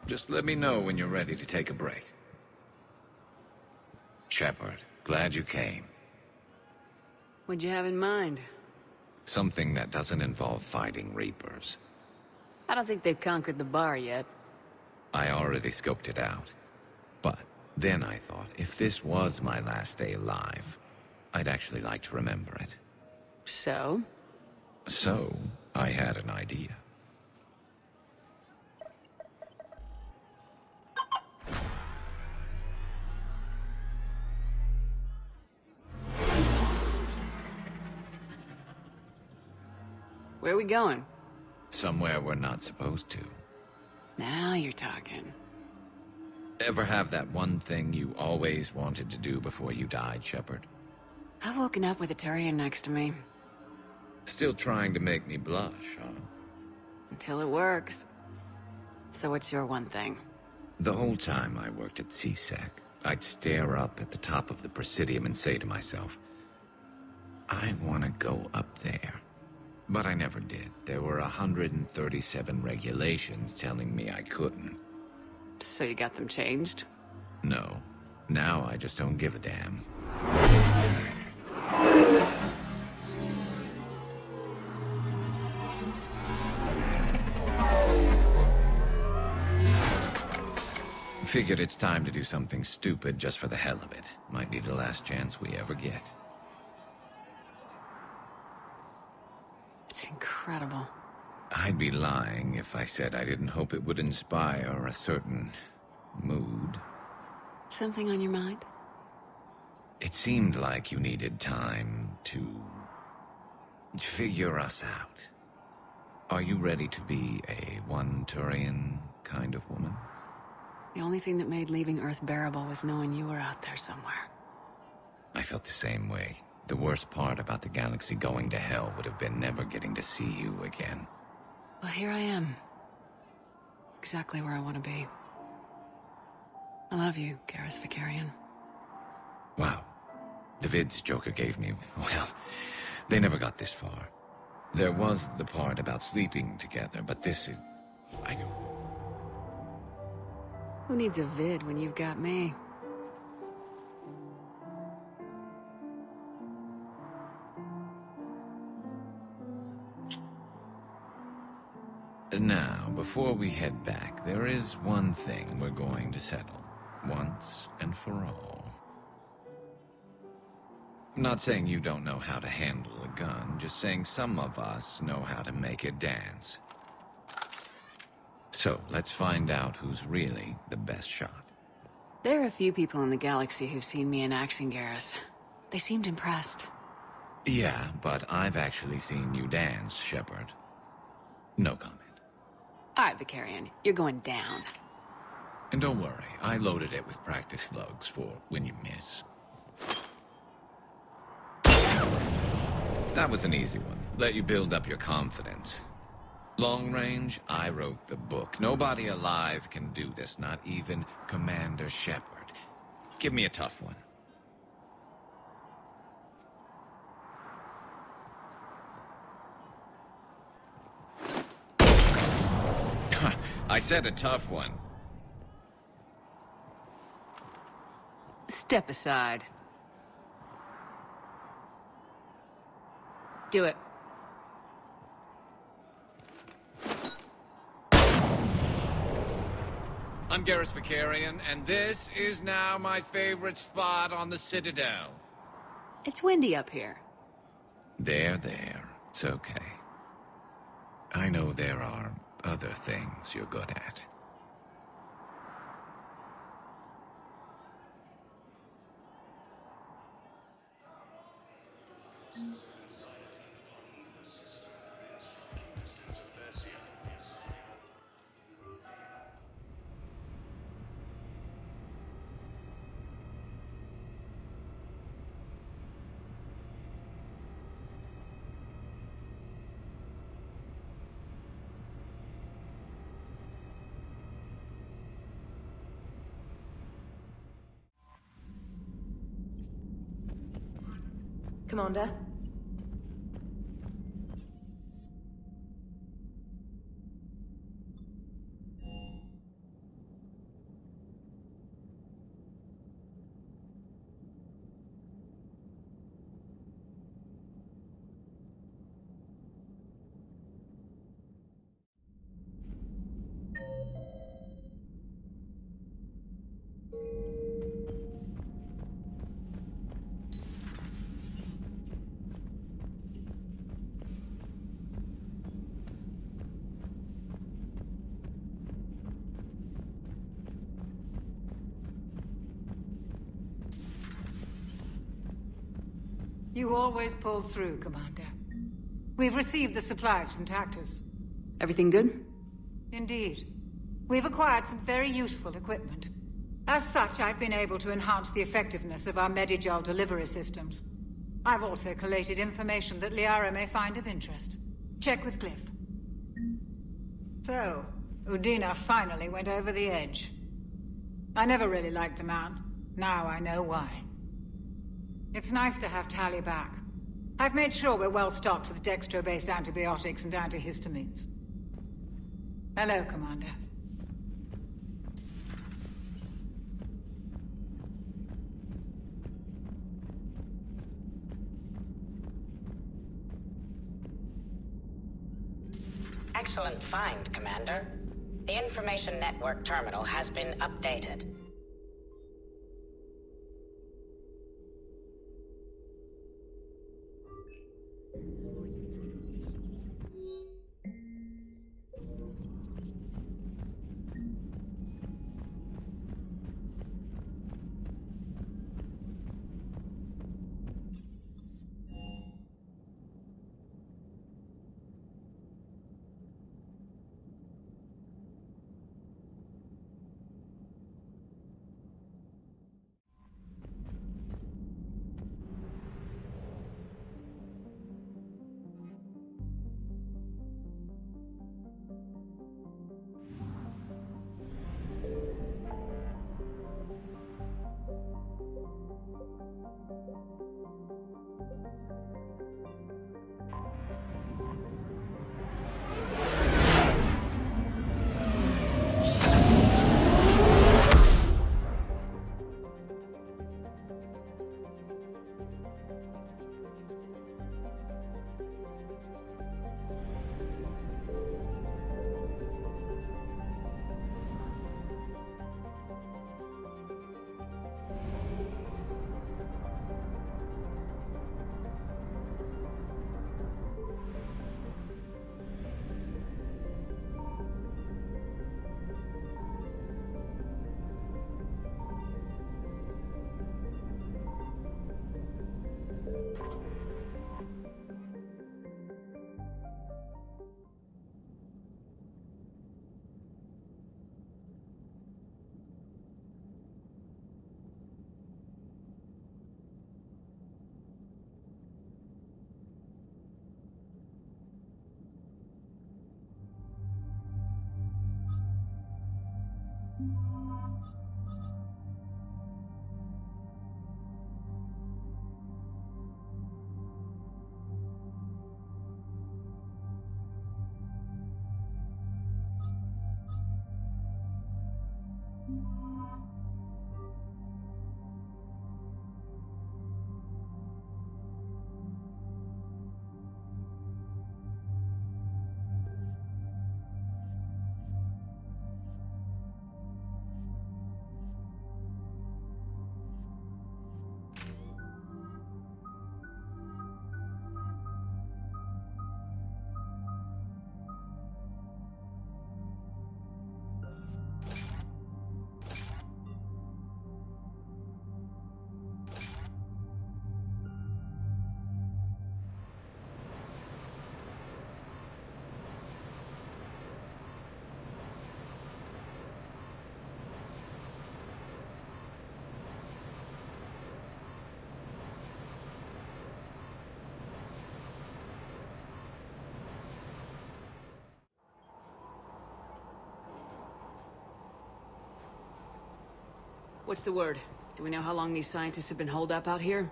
Just let me know when you're ready to take a break. Shepard, glad you came. What'd you have in mind? Something that doesn't involve fighting Reapers. I don't think they've conquered the bar yet. I already scoped it out. But then I thought, if this was my last day alive, I'd actually like to remember it. So? So, I had an idea. Where are we going? Somewhere we're not supposed to. Now you're talking. Ever have that one thing you always wanted to do before you died, Shepard? I've woken up with a Turian next to me. Still trying to make me blush, huh? Until it works. So what's your one thing? The whole time I worked at CSEC, I'd stare up at the top of the Presidium and say to myself, I want to go up there. But I never did. There were 137 regulations telling me I couldn't. So you got them changed? No. Now I just don't give a damn. Figured it's time to do something stupid just for the hell of it. Might be the last chance we ever get. It's incredible. I'd be lying if I said I didn't hope it would inspire a certain mood. Something on your mind? It seemed like you needed time to figure us out. Are you ready to be a one-Turian kind of woman? The only thing that made leaving Earth bearable was knowing you were out there somewhere. I felt the same way. The worst part about the galaxy going to hell would have been never getting to see you again. Well, here I am. Exactly where I want to be. I love you, Garrus Vicarian. Wow. The vids Joker gave me, well, they never got this far. There was the part about sleeping together, but this is... I don't... Who needs a vid when you've got me? Now, before we head back, there is one thing we're going to settle, once and for all. I'm not saying you don't know how to handle a gun, just saying some of us know how to make it dance. So, let's find out who's really the best shot. There are a few people in the galaxy who've seen me in action, Garrus. They seemed impressed. Yeah, but I've actually seen you dance, Shepard. No comment. All right, Vicarian, you're going down. And don't worry, I loaded it with practice slugs for when you miss. That was an easy one. Let you build up your confidence. Long range, I wrote the book. Nobody alive can do this, not even Commander Shepard. Give me a tough one. I said a tough one. Step aside. Do it. I'm Garrus Vicarian, and this is now my favorite spot on the Citadel. It's windy up here. There. It's okay. I know there are other things you're good at. Commander? You always pull through, Commander. We've received the supplies from Tactus. Everything good? Indeed. We've acquired some very useful equipment. As such, I've been able to enhance the effectiveness of our Medigel delivery systems. I've also collated information that Liara may find of interest. Check with Cliff. So, Udina finally went over the edge. I never really liked the man. Now I know why. It's nice to have Tali back. I've made sure we're well stocked with dextro-based antibiotics and antihistamines. Hello, Commander. Excellent find, Commander. The information network terminal has been updated. What's the word? Do we know how long these scientists have been holed up out here?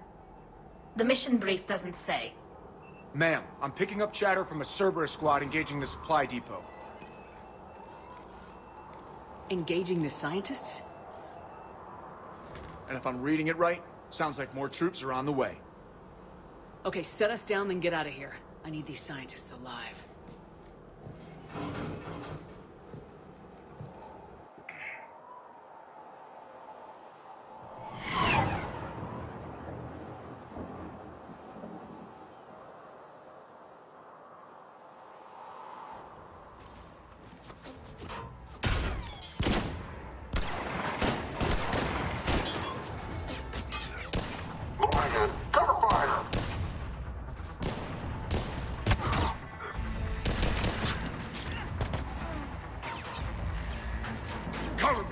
The mission brief doesn't say. Ma'am, I'm picking up chatter from a Cerberus squad engaging the supply depot. Engaging the scientists? And if I'm reading it right, sounds like more troops are on the way. Okay, set us down, then get out of here. I need these scientists alive. Moving in. Cover fire! Cover me!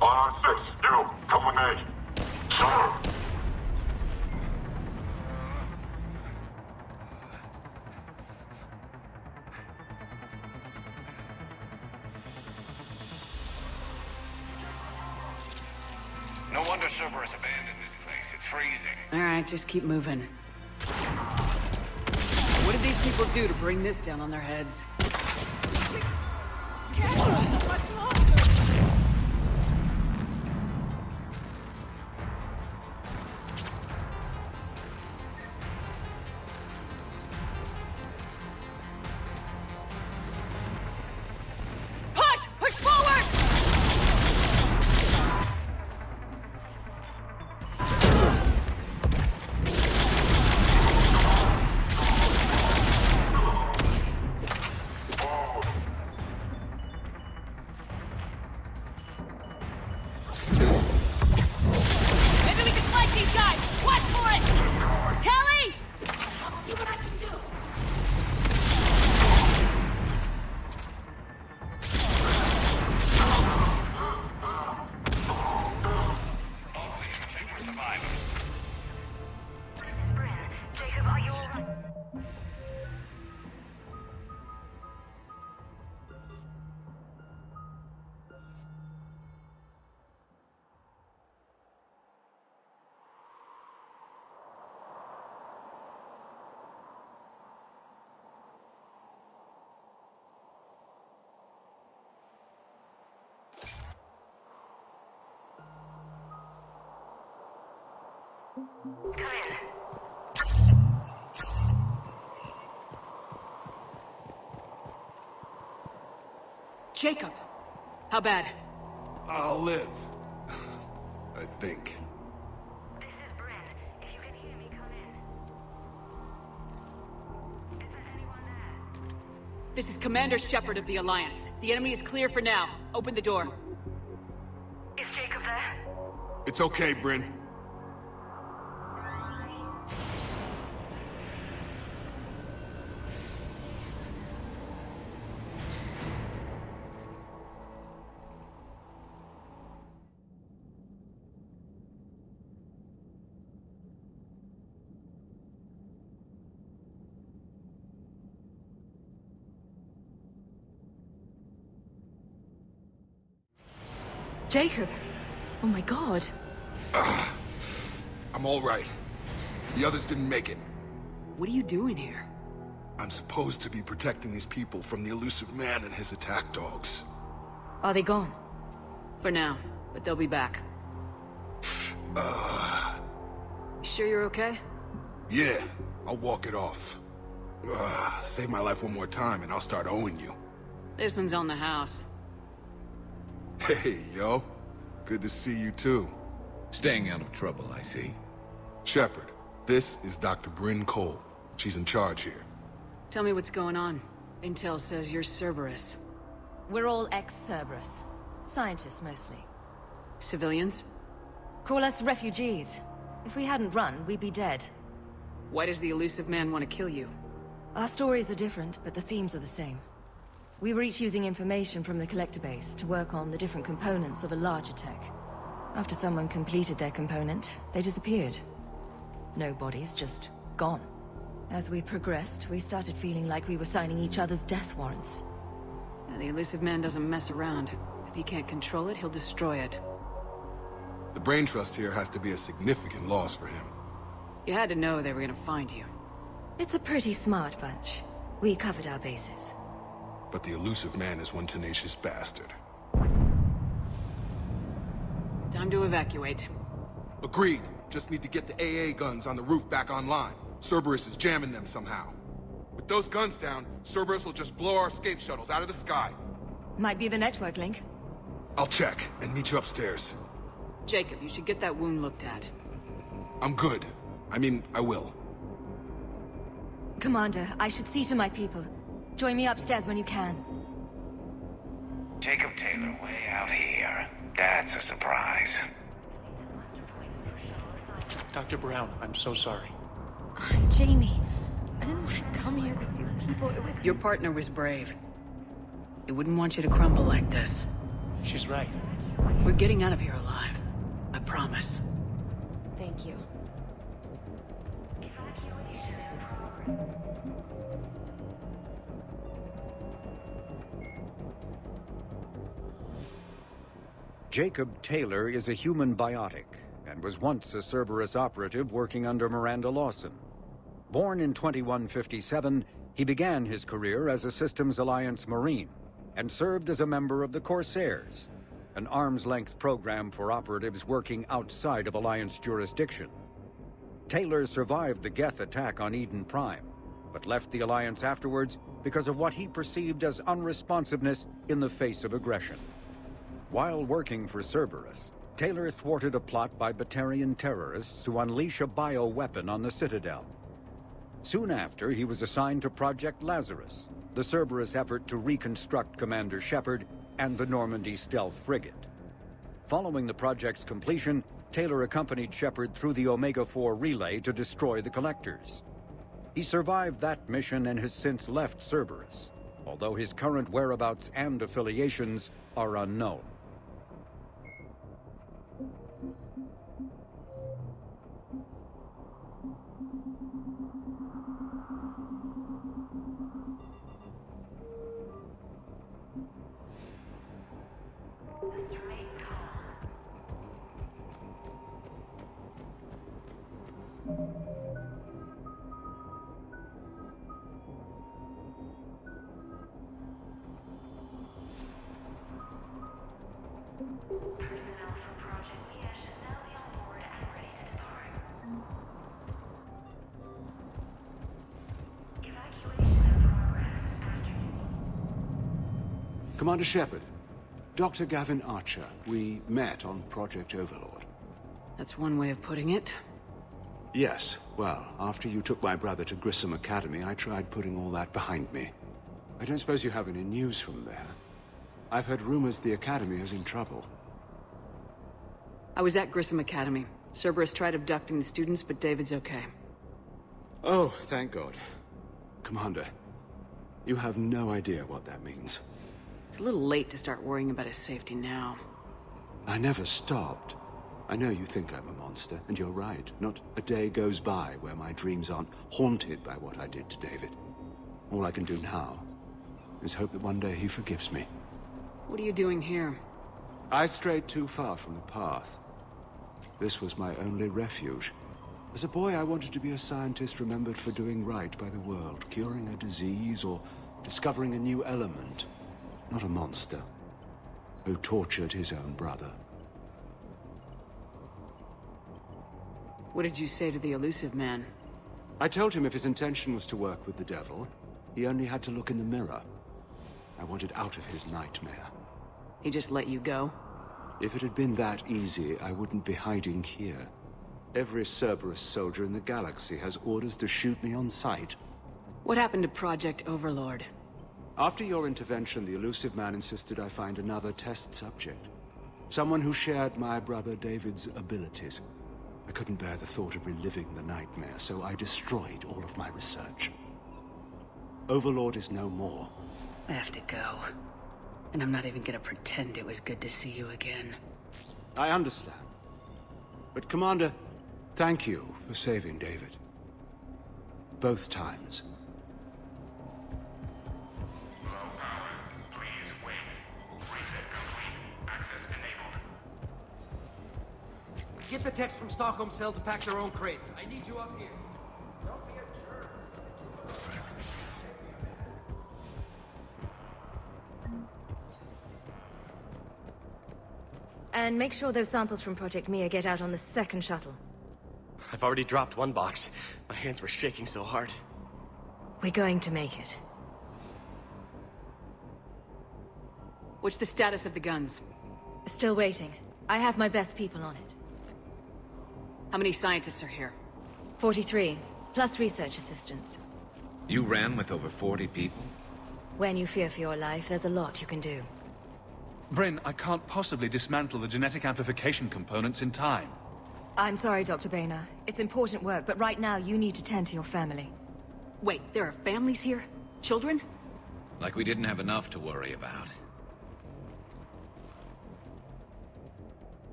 R6, you, come with me. Sure. No wonder Cerberus abandoned this place. It's freezing. All right, just keep moving. What did these people do to bring this down on their heads? Push forward! Maybe we can fight these guys! Watch for it! Telly! I'll see what I can do. Check for survivors. Jacob, are you alright? Jacob! How bad? I'll live. I think. This is Bryn. If you can hear me, come in. Is there anyone there? This is Commander Shepard of the Alliance. The enemy is clear for now. Open the door. Is Jacob there? It's okay, Bryn. Jacob! Oh my god. I'm all right. The others didn't make it. What are you doing here? I'm supposed to be protecting these people from the elusive man and his attack dogs. Are they gone? For now, but they'll be back. You sure you're okay? Yeah, I'll walk it off. Save my life one more time and I'll start owing you. This one's on the house. Hey, yo. Good to see you too. Staying out of trouble, I see. Shepard, this is Dr. Bryn Cole. She's in charge here. Tell me what's going on. Intel says you're Cerberus. We're all ex-Cerberus. Scientists, mostly. Civilians? Call us refugees. If we hadn't run, we'd be dead. Why does the elusive man want to kill you? Our stories are different, but the themes are the same. We were each using information from the collector base to work on the different components of a larger tech. After someone completed their component, they disappeared. No bodies, just gone. As we progressed, we started feeling like we were signing each other's death warrants. The elusive man doesn't mess around. If he can't control it, he'll destroy it. The brain trust here has to be a significant loss for him. You had to know they were gonna find you. It's a pretty smart bunch. We covered our bases. But the elusive man is one tenacious bastard. Time to evacuate. Agreed. Just need to get the AA guns on the roof back online. Cerberus is jamming them somehow. With those guns down, Cerberus will just blow our escape shuttles out of the sky. Might be the network link. I'll check and meet you upstairs. Jacob, you should get that wound looked at. I'm good. I mean, I will. Commander, I should see to my people. Join me upstairs when you can. Jacob Taylor way out here. That's a surprise. Dr. Brown, I'm so sorry. Jamie, I didn't want to come here with these people. It was... Your partner was brave. He wouldn't want you to crumble like this. She's right. We're getting out of here alive. I promise. Thank you. Jacob Taylor is a human biotic, and was once a Cerberus operative working under Miranda Lawson. Born in 2157, he began his career as a Systems Alliance Marine, and served as a member of the Corsairs, an arm's-length program for operatives working outside of Alliance jurisdiction. Taylor survived the Geth attack on Eden Prime, but left the Alliance afterwards because of what he perceived as unresponsiveness in the face of aggression. While working for Cerberus, Taylor thwarted a plot by Batarian terrorists to unleash a bioweapon on the Citadel. Soon after, he was assigned to Project Lazarus, the Cerberus effort to reconstruct Commander Shepard and the Normandy stealth frigate. Following the project's completion, Taylor accompanied Shepard through the Omega-4 relay to destroy the Collectors. He survived that mission and has since left Cerberus, although his current whereabouts and affiliations are unknown. Commander Shepard, Dr. Gavin Archer, we met on Project Overlord. That's one way of putting it. Yes, well, after you took my brother to Grissom Academy, I tried putting all that behind me. I don't suppose you have any news from there. I've heard rumors the Academy is in trouble. I was at Grissom Academy. Cerberus tried abducting the students, but David's okay. Oh, thank God. Commander, you have no idea what that means. It's a little late to start worrying about his safety now. I never stopped. I know you think I'm a monster, and you're right. Not a day goes by where my dreams aren't haunted by what I did to David. All I can do now is hope that one day he forgives me. What are you doing here? I strayed too far from the path. This was my only refuge. As a boy, I wanted to be a scientist remembered for doing right by the world, curing a disease or discovering a new element. Not a monster who tortured his own brother. What did you say to the elusive man? I told him if his intention was to work with the devil, he only had to look in the mirror. I wanted out of his nightmare. He just let you go? If it had been that easy, I wouldn't be hiding here. Every Cerberus soldier in the galaxy has orders to shoot me on sight. What happened to Project Overlord? After your intervention, the elusive man insisted I find another test subject. Someone who shared my brother David's abilities. I couldn't bear the thought of reliving the nightmare, so I destroyed all of my research. Overlord is no more. I have to go. And I'm not even gonna pretend it was good to see you again. I understand. But Commander, thank you for saving David. Both times. Get the text from Stockholm Cell to pack their own crates. I need you up here. Don't be a jerk. And make sure those samples from Project Mia get out on the second shuttle. I've already dropped one box. My hands were shaking so hard. We're going to make it. What's the status of the guns? Still waiting. I have my best people on it. How many scientists are here? 43, plus research assistants. You ran with over 40 people? When you fear for your life, there's a lot you can do. Bryn, I can't possibly dismantle the genetic amplification components in time. I'm sorry, Dr. Boehner. It's important work, but right now you need to tend to your family. Wait, there are families here? Children? Like we didn't have enough to worry about.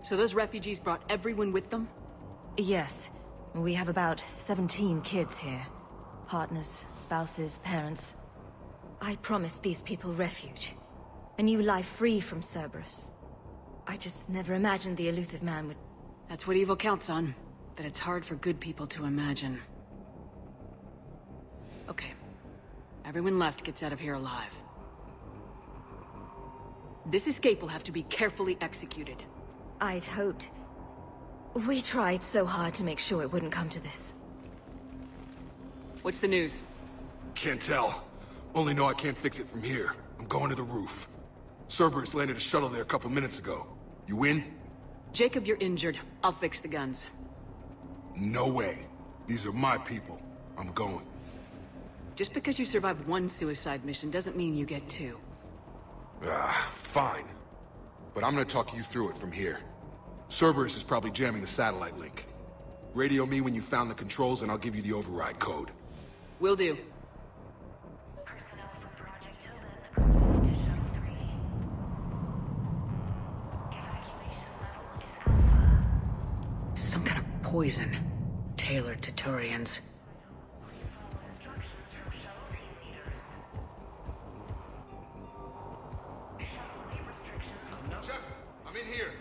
So those refugees brought everyone with them? Yes. We have about 17 kids here. Partners, spouses, parents. I promised these people refuge. A new life free from Cerberus. I just never imagined the elusive man would... That's what evil counts on. That it's hard for good people to imagine. Okay. Everyone left gets out of here alive. This escape will have to be carefully executed. I'd hoped. We tried so hard to make sure it wouldn't come to this. What's the news? Can't tell. Only know I can't fix it from here. I'm going to the roof. Cerberus landed a shuttle there a couple minutes ago. You in? Jacob, you're injured. I'll fix the guns. No way. These are my people. I'm going. Just because you survived one suicide mission doesn't mean you get two. Fine. But I'm gonna talk you through it from here. Cerberus is probably jamming the satellite link. Radio me when you found the controls and I'll give you the override code. Will do. Some kind of poison, tailored to Turians. Shep, I'm in here.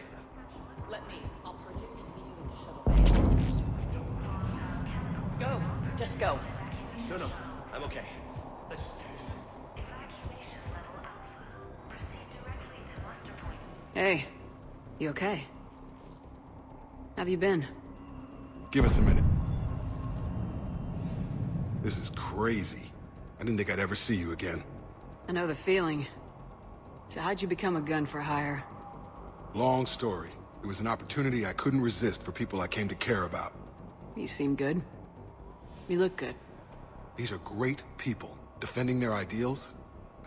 Let me. I'll project and view the shuttle bay. Go. Just go. No, I'm okay. Let's just do this. Hey, you okay? Have you been? Give us a minute. This is crazy. I didn't think I'd ever see you again. I know the feeling. So how'd you become a gun for hire? Long story. It was an opportunity I couldn't resist for people I came to care about. You seem good. You look good. These are great people, defending their ideals.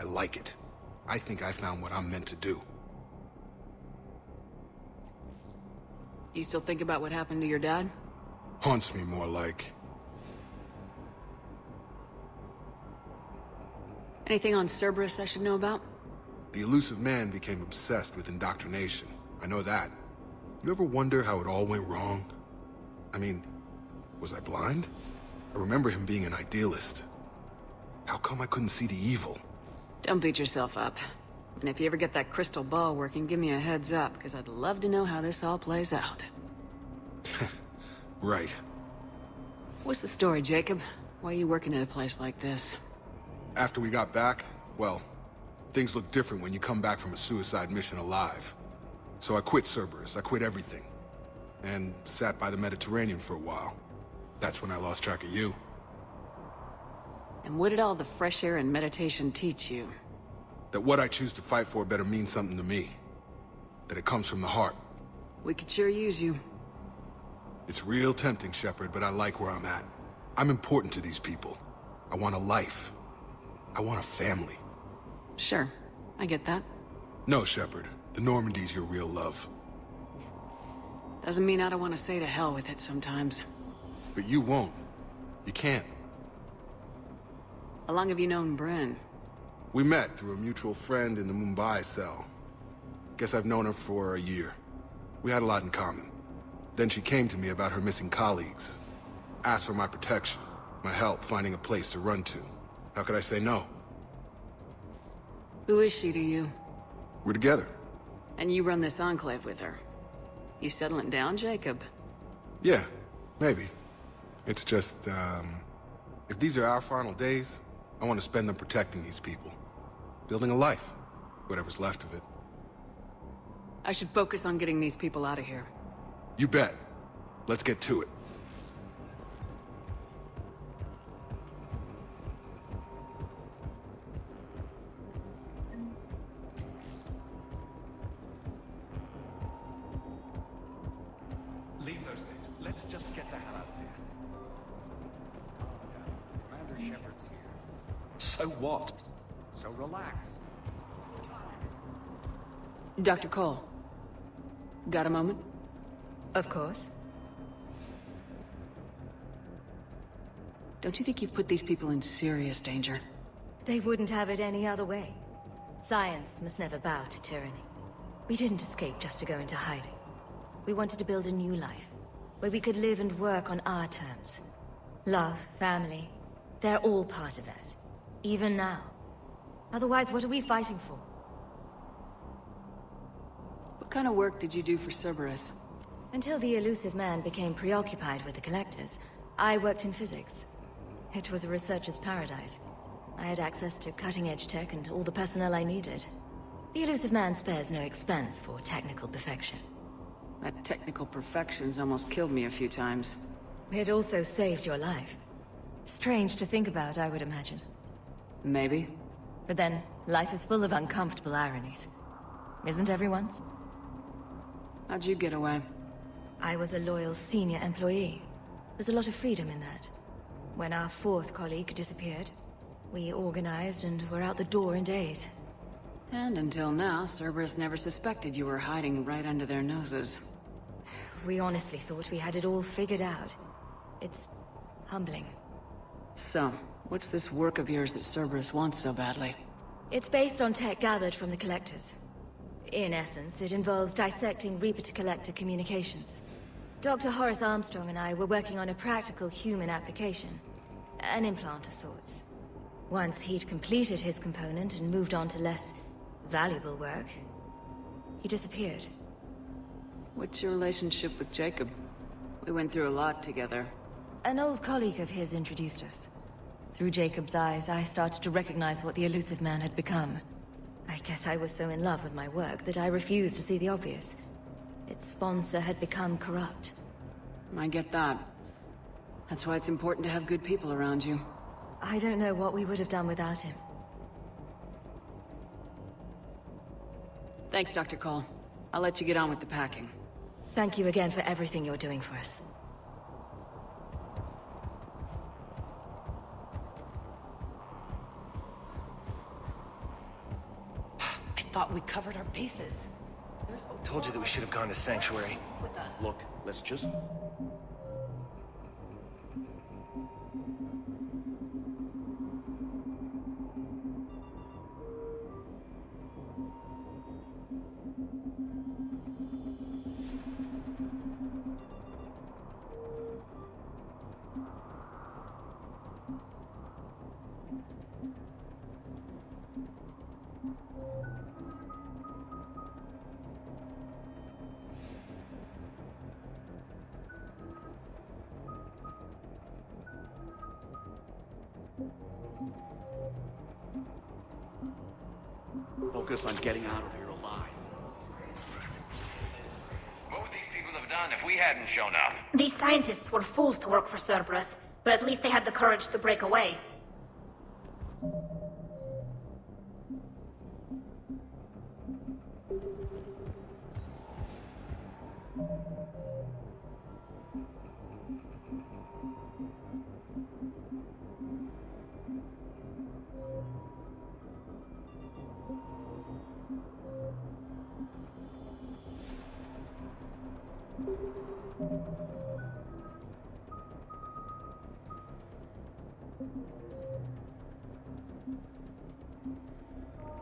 I like it. I think I found what I'm meant to do. You still think about what happened to your dad? Haunts me more like... Anything on Cerberus I should know about? The elusive man became obsessed with indoctrination. I know that. You ever wonder how it all went wrong? I mean, was I blind? I remember him being an idealist. How come I couldn't see the evil? Don't beat yourself up. And if you ever get that crystal ball working, give me a heads up, because I'd love to know how this all plays out. Right. What's the story, Jacob? Why are you working at a place like this? After we got back, well, things look different when you come back from a suicide mission alive. So I quit Cerberus, I quit everything. And sat by the Mediterranean for a while. That's when I lost track of you. And what did all the fresh air and meditation teach you? That what I choose to fight for better mean something to me. That it comes from the heart. We could sure use you. It's real tempting, Shepard, but I like where I'm at. I'm important to these people. I want a life. I want a family. Sure, I get that. No, Shepard. The Normandy's your real love. Doesn't mean I don't want to say to hell with it sometimes. But you won't. You can't. How long have you known Bryn? We met through a mutual friend in the Mumbai cell. Guess I've known her for a year. We had a lot in common. Then she came to me about her missing colleagues. Asked for my protection, my help finding a place to run to. How could I say no? Who is she to you? We're together. And you run this enclave with her. You settling down, Jacob? Yeah, maybe. It's just, if these are our final days, I want to spend them protecting these people. Building a life. Whatever's left of it. I should focus on getting these people out of here. You bet. Let's get to it. Leave those things. Let's just get the hell out of here. Commander Shepard's here. So what? So relax. Dr. Cole. Got a moment? Of course. Don't you think you've put these people in serious danger? They wouldn't have it any other way. Science must never bow to tyranny. We didn't escape just to go into hiding. We wanted to build a new life, where we could live and work on our terms. Love, family, they're all part of that. Even now. Otherwise, what are we fighting for? What kind of work did you do for Cerberus? Until the elusive man became preoccupied with the Collectors, I worked in physics. It was a researcher's paradise. I had access to cutting-edge tech and all the personnel I needed. The elusive man spares no expense for technical perfection. That technical perfection's almost killed me a few times. It also saved your life. Strange to think about, I would imagine. Maybe. But then, life is full of uncomfortable ironies. Isn't everyone's? How'd you get away? I was a loyal senior employee. There's a lot of freedom in that. When our fourth colleague disappeared, we organized and were out the door in days. And until now, Cerberus never suspected you were hiding right under their noses. We honestly thought we had it all figured out. It's humbling. So, what's this work of yours that Cerberus wants so badly? It's based on tech gathered from the Collectors. In essence, it involves dissecting Reaper-to-Collector communications. Dr. Horace Armstrong and I were working on a practical human application. An implant of sorts. Once he'd completed his component and moved on to less valuable work, he disappeared. What's your relationship with Jacob? We went through a lot together. An old colleague of his introduced us. Through Jacob's eyes, I started to recognize what the elusive man had become. I guess I was so in love with my work that I refused to see the obvious. Its sponsor had become corrupt. I get that. That's why it's important to have good people around you. I don't know what we would have done without him. Thanks, Dr. Cole. I'll let you get on with the packing. Thank you again for everything you're doing for us. I thought we covered our bases. Told you that we should have gone to Sanctuary. Look, let's just... Focus on getting out of here alive. What would these people have done if we hadn't shown up? These scientists were fools to work for Cerberus, but at least they had the courage to break away.